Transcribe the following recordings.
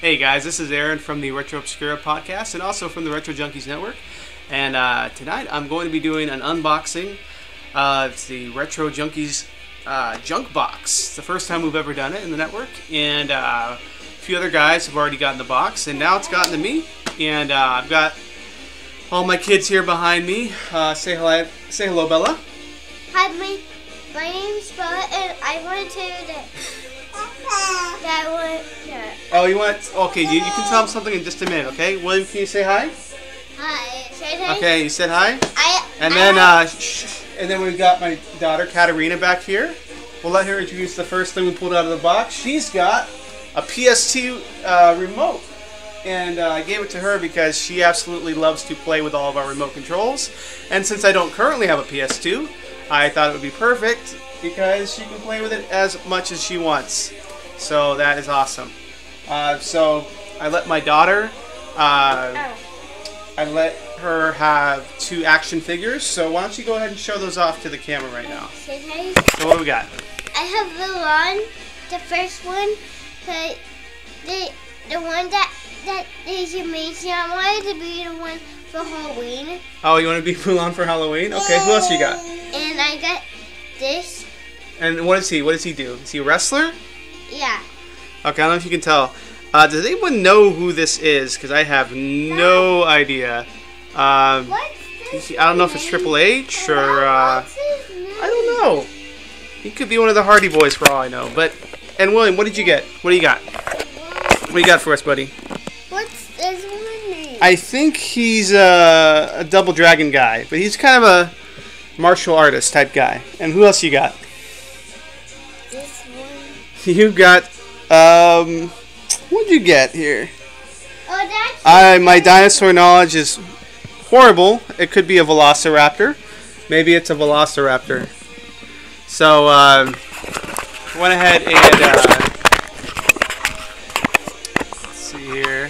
Hey guys, this is Aaron from the Retro Obscura podcast and also from the Retro Junkies Network. And tonight I'm going to be doing an unboxing. It's the Retro Junkies Junk Box. It's the first time we've ever done it in the network. And a few other guys have already gotten the box. And now it's gotten to me. And I've got all my kids here behind me. Say hello, Bella. Hi, my name's Bella, and I want to that one. Oh, you want? Okay, you can tell them something in just a minute, okay? William, can you say hi? Hi. Say hi. Okay, you said hi. And then we've got my daughter Katarina back here. We'll let her introduce the first thing we pulled out of the box. She's got a PS2 remote, and I gave it to her because she absolutely loves to play with all of our remote controls. And since I don't currently have a PS2, I thought it would be perfect because she can play with it as much as she wants. So that is awesome. So I let my daughter, I let her have 2 action figures. So why don't you go ahead and show those off to the camera right now. So what do we got? I have Villan, the first one, the one that is amazing. I wanted to be the one for Halloween. Oh, you want to be Mulan for Halloween? Okay, who else you got? And I got this. And what is he? What does he do? Is he a wrestler? Yeah. Okay, I don't know if you can tell. Does anyone know who this is? Because I have no idea. I don't know if it's Triple H or I don't know. He could be one of the Hardy Boys for all I know. And William, what did you get? What do you got? What do you got for us, buddy? What's this one name? I think he's a Double Dragon guy, but he's kind of a martial artist type guy. And who else you got? This one. You got what'd you get here? Oh, that's My dinosaur knowledge is horrible. It could be a velociraptor. Maybe it's a velociraptor. So went ahead and let's see here.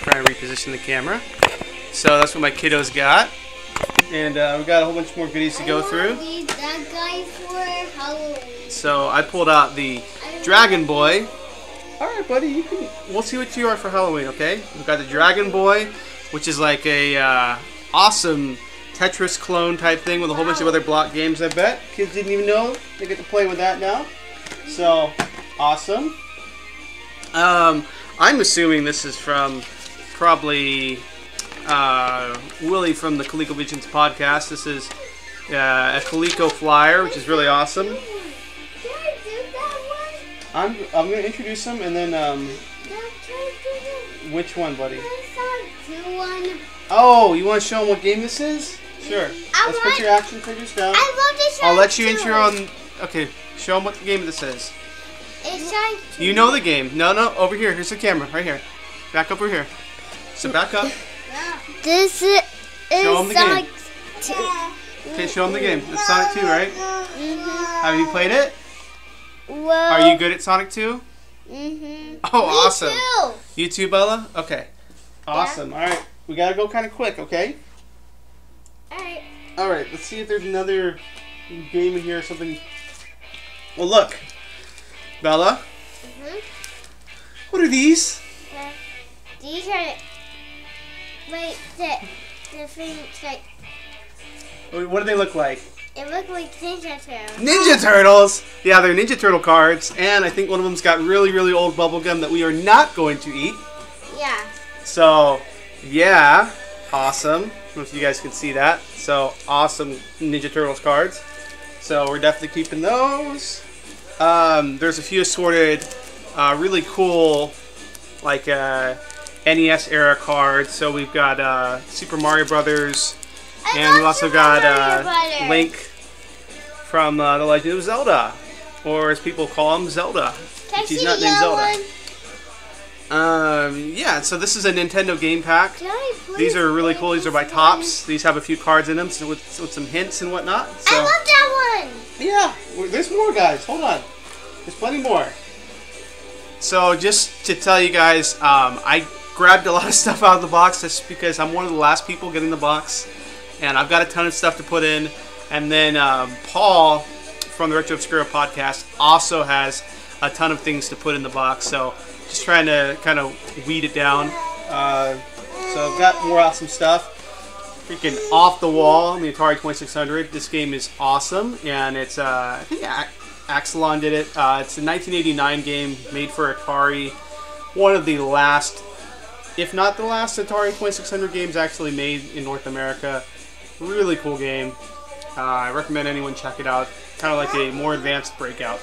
Trying to reposition the camera. So that's what my kiddos got. And we've got a whole bunch more goodies to go through. That guy for Halloween. So I pulled out the Dragon Boy. Alright, buddy, we'll see what you are for Halloween, okay? We've got the Dragon Boy, which is like a awesome Tetris clone type thing with a whole bunch of other block games, I bet. Kids didn't even know. They get to play with that now. So, awesome. I'm assuming this is from probably Willie from the ColecoVisions podcast. This is a Coleco Flyer, which is really awesome. I'm going to introduce him, and then, which one, buddy? Oh, you want to show him what game this is? Sure. Let's put your action figures down. I'll let you intro on. Okay, show him what game this is. It's you know the game. No, over here. Here's the camera, right here. Back over here. So back up. This is show him the Sonic game. 2. Okay, show him the game. It's Sonic 2, right? Mm-hmm. Have you played it? Well, Are you good at Sonic 2? Mm-hmm. Oh, awesome. Me too. You too, Bella? Okay. Awesome. Yeah. All right. We got to go kind of quick, okay? Alright. All right. Let's see if there's another game in here or something. Well, look. Bella? Mm-hmm. What are these? These are the things like. What do they look like? It looks like Ninja Turtles. Ninja Turtles! Yeah, they're Ninja Turtle cards, and I think one of them's got really, really old bubble gum that we are not going to eat. Yeah. So, yeah, awesome. I don't know if you guys can see that. So, awesome Ninja Turtles cards. So, we're definitely keeping those. There's a few assorted, really cool, like, NES era cards. So, we've got Super Mario Brothers. And we've also got Link from The Legend of Zelda, or as people call him, Zelda. Can He's not named Zelda. Yeah, so this is a Nintendo game pack. These are really cool. These are by Topps. These have a few cards in them, so with some hints and whatnot. So, I love that one. Yeah, there's more, guys. Hold on. There's plenty more. So just to tell you guys, I grabbed a lot of stuff out of the box just because I'm one of the last people getting the box. And I've got a ton of stuff to put in. And then Paul from the Retro Obscura podcast also has a ton of things to put in the box. So just trying to kind of weed it down. So I've got more awesome stuff. Freaking off the wall, the Atari 2600. This game is awesome, and it's I think Axelon did it. It's a 1989 game made for Atari. One of the last, if not the last, Atari 2600 games actually made in North America. Really cool game. I recommend anyone check it out. Kind of like a more advanced Breakout.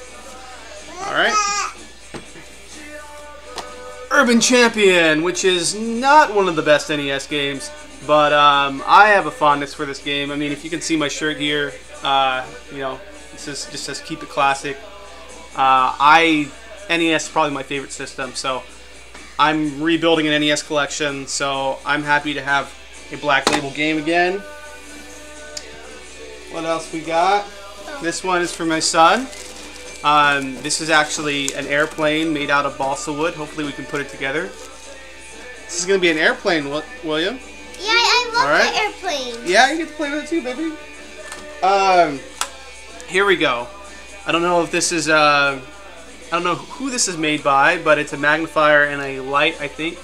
All right. Urban Champion, which is not one of the best NES games, but I have a fondness for this game. I mean, if you can see my shirt here, you know, this just says "Keep It Classic." NES is probably my favorite system, so I'm rebuilding an NES collection. So I'm happy to have a Black Label game again. What else we got? This one is for my son. This is actually an airplane made out of balsa wood. Hopefully we can put it together. This is going to be an airplane, William. Yeah, I love the airplane. Yeah, you get to play with it too, baby. Here we go. I don't know if this is, I don't know who this is made by, but it's a magnifier and a light, I think.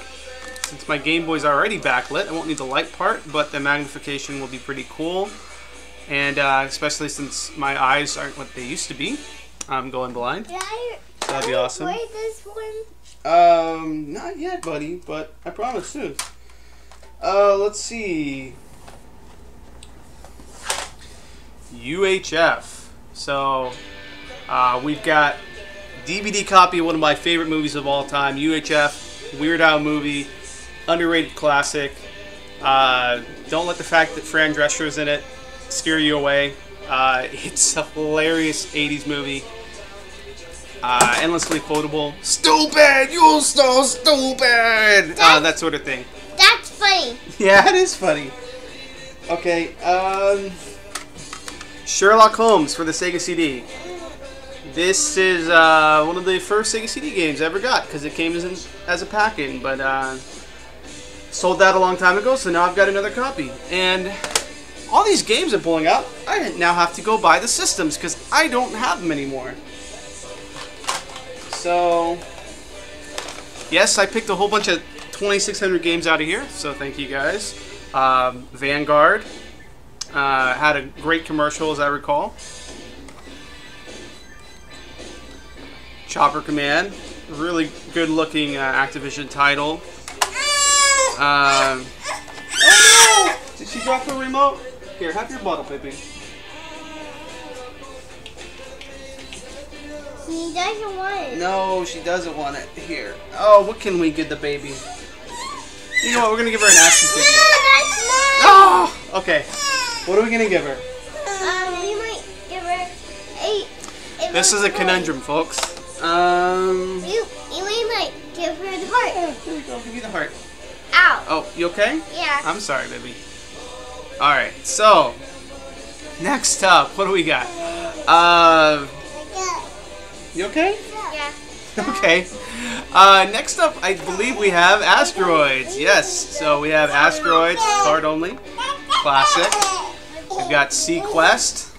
Since my Game Boy's already backlit, I won't need the light part, but the magnification will be pretty cool. And especially since my eyes aren't what they used to be. I'm going blind. Yeah, so that'd be awesome. Play this one? Not yet, buddy, but I promise soon. Let's see. UHF. So, we've got DVD copy of one of my favorite movies of all time, UHF, Weird Al movie, underrated classic. Don't let the fact that Fran Drescher's in it steer you away. It's a hilarious 80s movie. Endlessly quotable. Stupid! You're so stupid! That sort of thing. That's funny. Yeah, it is funny. Okay, Sherlock Holmes for the Sega CD. This is one of the first Sega CD games I ever got because it came as a pack-in, but sold that a long time ago, so now I've got another copy. And all these games I'm pulling out, I now have to go buy the systems because I don't have them anymore. So, yes, I picked a whole bunch of 2600 games out of here, so thank you guys. Vanguard had a great commercial, as I recall. Chopper Command, really good-looking Activision title. Oh no! Did she drop the remote? Here, have your bottle, baby. She doesn't want it. No, she doesn't want it. Here. Oh, what can we give the baby? You know what? We're gonna give her an action figure. That's mine. Oh, okay. What are we gonna give her? We might give her a This is a conundrum, folks. We might give her the heart. Here we go. Give me the heart. Ow. Oh, you okay? Yeah. I'm sorry, baby. All right. So, next up, what do we got? You okay? Yeah. Okay. Next up, I believe we have Asteroids. Yes. So we have Asteroids, card only, classic. We've got Sequest,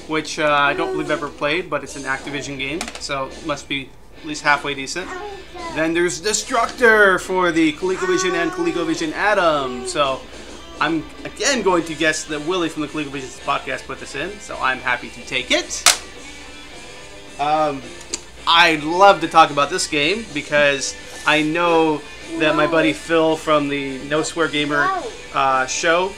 which I don't believe I've ever played, but it's an Activision game, so it must be at least halfway decent. Then there's Destructor for the ColecoVision and ColecoVision Atom. So I'm again going to guess that Willie from the ColecoVision podcast put this in, so I'm happy to take it. I'd love to talk about this game because I know that my buddy Phil from the No Swear Gamer show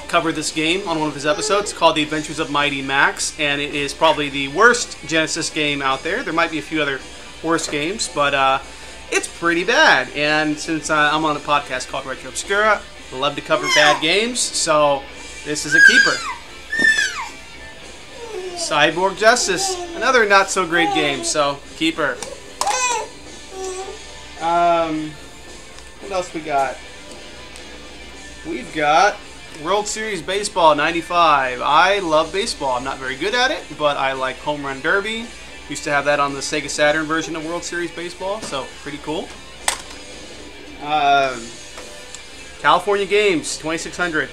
covered this game on one of his episodes called The Adventures of Mighty Max, and it is probably the worst Genesis game out there. There might be a few other worse games, but it's pretty bad. And since I'm on a podcast called Retro Obscura, I love to cover bad games, so this is a keeper. Cyborg Justice, another not so great game, so keeper. What else we got? We've got World Series Baseball 95. I love baseball. I'm not very good at it, but I like Home Run Derby. Used to have that on the Sega Saturn version of World Series Baseball, so pretty cool. California Games 2600.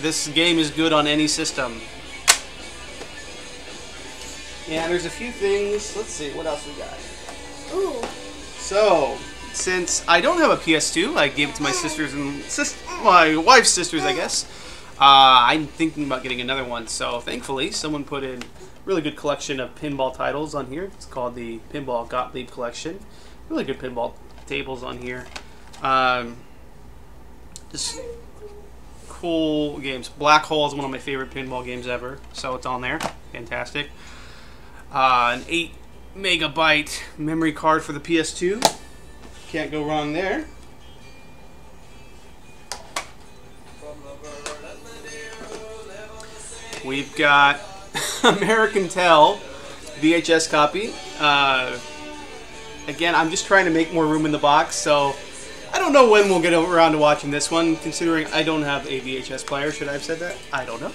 This game is good on any system. And there's a few things. Let's see, what else we got? Ooh. So, since I don't have a PS2, I gave it to my sisters and my wife's sisters, I guess. I'm thinking about getting another one. So, thankfully, someone put in a really good collection of pinball titles on here. It's called the Pinball Gottlieb Collection. Really good pinball tables on here. Just cool games. Black Hole is one of my favorite pinball games ever, so it's on there. Fantastic. An 8 megabyte memory card for the PS2. Can't go wrong there. We've got American Tell VHS copy. Again, I'm just trying to make more room in the box, so I don't know when we'll get around to watching this one, considering I don't have a VHS player. Should I have said that? I don't know.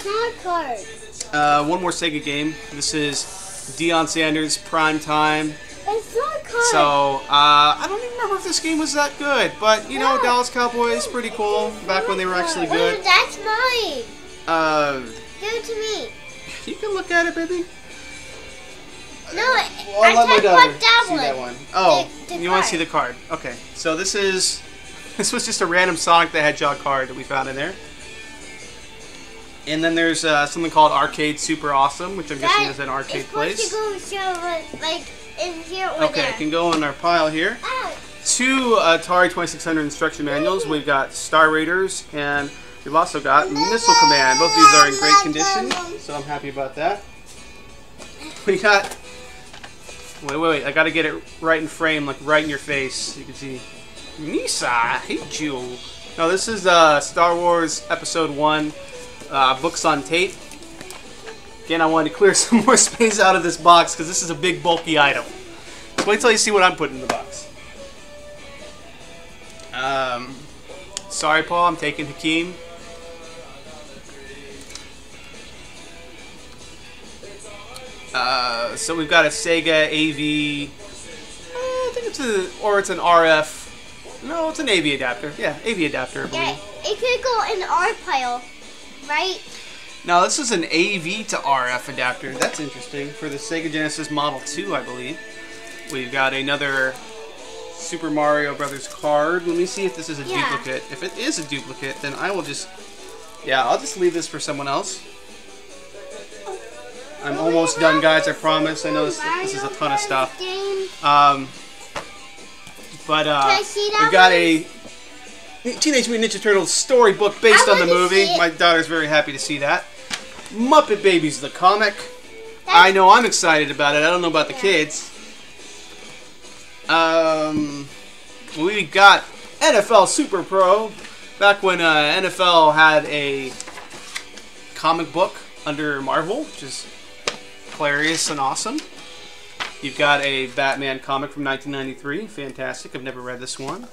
Look, card. One more Sega game. This is Deion Sanders Prime Time. It's not a card. So, I don't even remember if this game was that good, but, you know, Dallas Cowboys, pretty cool, back when they were actually good. Oh, that's mine. Give it to me. You can look at it, baby. No, I'll let my daughter see that one. Oh, the you want to see the card? Okay, so this was just a random Sonic the Hedgehog card that we found in there. And then there's something called Arcade Super Awesome, which I'm guessing is an arcade place. Like in here or Okay, there. it can go in our pile here. Oh. 2 Atari 2600 instruction manuals. We've got Star Raiders, and we've also got Missile Command. Both of these are in great condition, so I'm happy about that. We got... Wait. I gotta get it right in frame, like right in your face. You can see... Nisa, I hate you. No, this is Star Wars Episode 1, books on tape. Again, I wanted to clear some more space out of this box because this is a big, bulky item. So wait till you see what I'm putting in the box. Sorry, Paul, I'm taking Hakeem. So we've got a Sega AV. I think it's an RF. No, it's an AV adapter. Yeah, AV adapter, I believe. Yeah, it could go in our pile, right? Now, this is an AV to RF adapter. That's interesting. For the Sega Genesis Model 2, I believe. We've got another Super Mario Brothers card. Let me see if this is a duplicate. If it is a duplicate, then I will just... Yeah, I'll just leave this for someone else. I'm almost done, guys, I promise. I know this is a ton of stuff. We've got a Teenage Mutant Ninja Turtles storybook based on the movie. My daughter's very happy to see that. Muppet Babies, the comic. I know I'm excited about it. I don't know about the kids. We got NFL Super Pro. Back when NFL had a comic book under Marvel, which is hilarious and awesome. You've got a Batman comic from 1993. Fantastic. I've never read this one.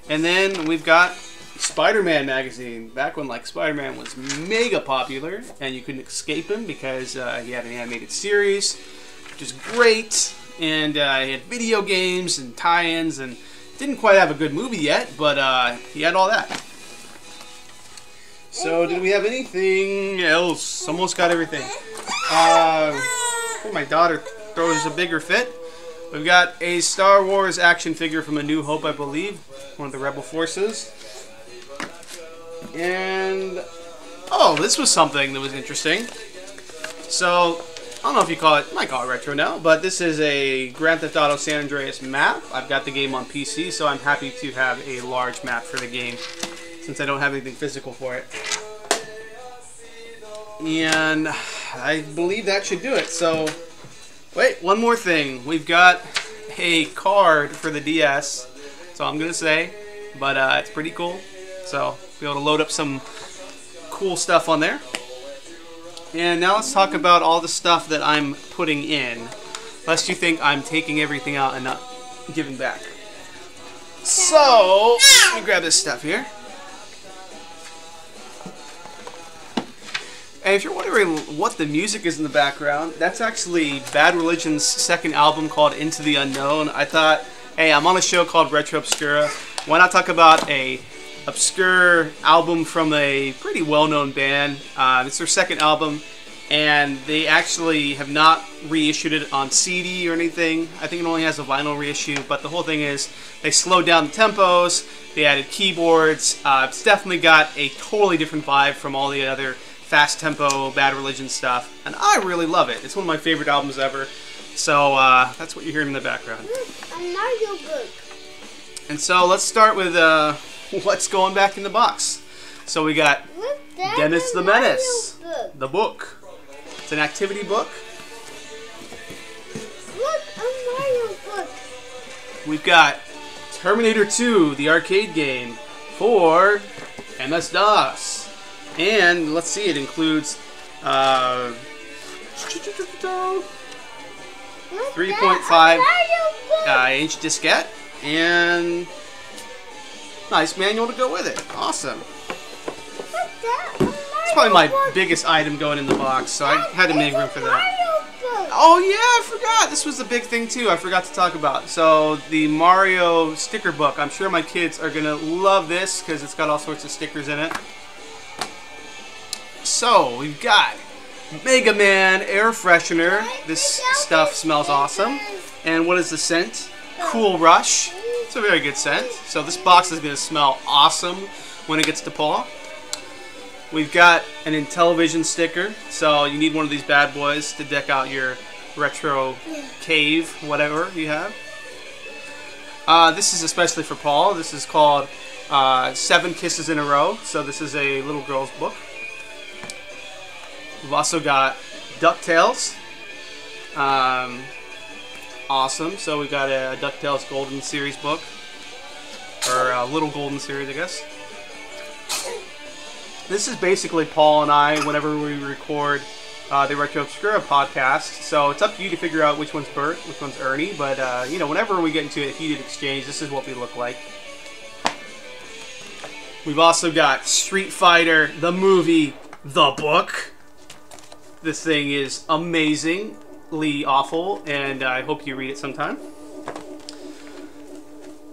And then we've got Spider-Man magazine. Back when Spider-Man was mega popular and you couldn't escape him because he had an animated series, which is great. And he had video games and tie-ins and didn't quite have a good movie yet, but he had all that. So did we have anything else? Almost got everything. My daughter throws a bigger fit. We've got a Star Wars action figure from A New Hope, I believe. One of the Rebel Forces. And... oh, this was something that was interesting. So, I don't know if you might call it retro now, but this is a Grand Theft Auto San Andreas map. I've got the game on PC, so I'm happy to have a large map for the game, since I don't have anything physical for it. And I believe that should do it. So, wait, one more thing. We've got a card for the DS. That's all I'm going to say. But it's pretty cool. So, be able to load up some cool stuff on there. And now let's talk about all the stuff that I'm putting in. Lest you think I'm taking everything out and not giving back. So, let me grab this stuff here. And if you're wondering what the music is in the background, that's actually Bad Religion's second album called Into the Unknown. I thought, hey, I'm on a show called Retro Obscura. Why not talk about a obscure album from a pretty well-known band? It's their second album, and they actually have not reissued it on CD or anything. I think it only has a vinyl reissue, but the whole thing is they slowed down the tempos, they added keyboards. It's definitely got a totally different vibe from all the other fast tempo, Bad Religion stuff, and I really love it. It's one of my favorite albums ever. So that's what you're hearing in the background. A Mario book. And so let's start with what's going back in the box. So we got Dennis the Menace, the book. It's an activity book. Look, a Mario book. We've got Terminator 2, the arcade game for MS-DOS. And let's see, it includes 3.5 inch diskette and nice manual to go with it. Awesome. It's probably my biggest item going in the box, so I had to make room for that. Oh yeah, I forgot. This was the big thing too. I forgot to talk about. So the Mario sticker book. I'm sure my kids are gonna love this because it's got all sorts of stickers in it. So we've got Mega Man air freshener. This stuff smells awesome. And what is the scent? Cool Rush. It's a very good scent. So this box is gonna smell awesome when it gets to Paul. We've got an Intellivision sticker, so you need one of these bad boys to deck out your retro cave, whatever you have. This is especially for Paul. This is called 7 Kisses in a Row, so this is a little girl's book. We've also got DuckTales. Awesome, so we've got a DuckTales Golden Series book, or a Little Golden Series, I guess. This is basically Paul and I whenever we record the Retro Obscura podcast. So it's up to you to figure out which one's Bert, which one's Ernie. But, you know, whenever we get into a heated exchange, this is what we look like. We've also got Street Fighter, the movie, the book. This thing is amazingly awful, and I hope you read it sometime.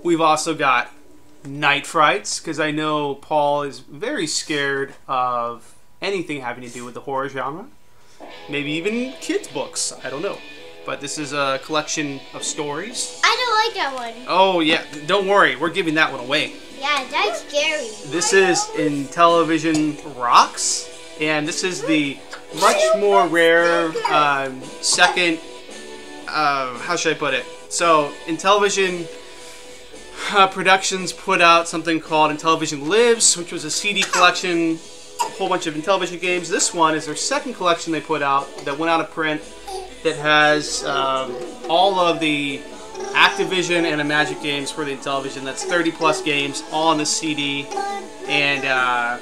We've also got Night Frights, because I know Paul is very scared of anything having to do with the horror genre. Maybe even kids' books, I don't know. But this is a collection of stories. I don't like that one. Oh yeah, don't worry, we're giving that one away. Yeah, that's scary. This is Intellivision Rocks, and this is the much more rare second, how should I put it? So Intellivision Productions put out something called Intellivision Lives, which was a CD collection, a whole bunch of Intellivision games. This one is their second collection they put out that went out of print, that has all of the Activision and Magic games for the Intellivision. That's 30 plus games, all on the CD. And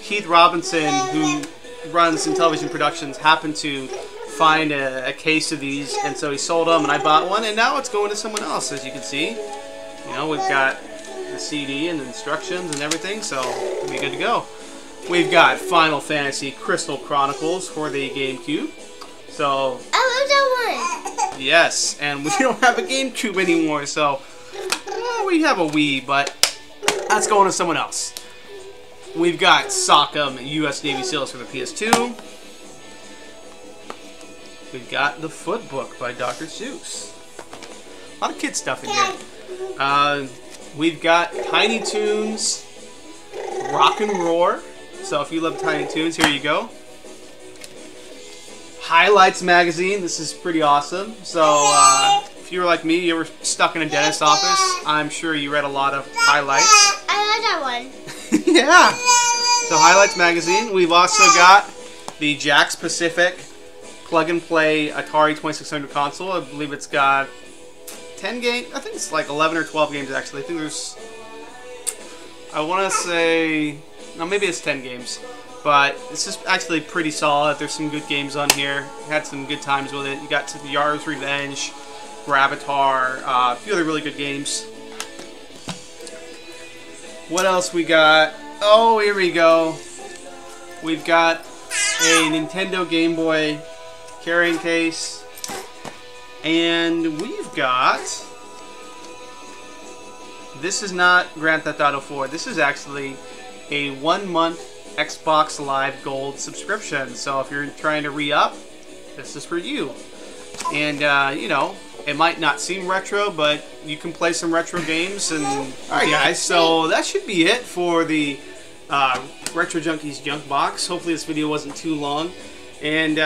Keith Robinson, who runs Intellivision Productions, happened to find a case of these, and so he sold them, and I bought one, and now it's going to someone else, as you can see. You know, we've got the CD and the instructions and everything, so we'll be good to go. We've got Final Fantasy Crystal Chronicles for the GameCube. So I love that one. Yes, and we don't have a GameCube anymore, so well, we have a Wii, but that's going to someone else. We've got Sock'em U.S. Navy SEALs for the PS2. We've got the Foot Book by Dr. Seuss. A lot of kid stuff in here. We've got Tiny Toons, Rock and Roar. So if you love Tiny Toons, here you go. Highlights magazine. This is pretty awesome. So if you were like me, you were stuck in a dentist's office, I'm sure you read a lot of Highlights. I love that one. Yeah. So Highlights magazine. We've also got the Jack's Pacific plug and play Atari 2600 console. I believe it's got 10 games. I think it's like 11 or 12 games actually. I think there's, I want to say, no, maybe it's 10 games. But this is actually pretty solid. There's some good games on here. Had some good times with it. You got Yar's Revenge, Gravatar, a few other really good games. What else we got? Oh, here we go. We've got a Nintendo Game Boy carrying case. And we've got... This is not Grand Theft Auto 4. This is actually a 1-month Xbox Live Gold subscription. So if you're trying to re-up, this is for you. And, you know, it might not seem retro, but you can play some retro games. And alright guys, so that should be it for the Retro Junkies Junk Box. Hopefully this video wasn't too long. And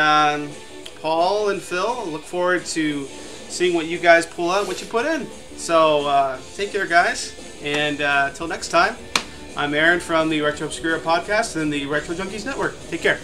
Paul and Phil, look forward to seeing what you guys pull out, what you put in. So take care guys, and until next time, I'm Aaron from the Retro Obscura podcast and the Retro Junkies Network. Take care.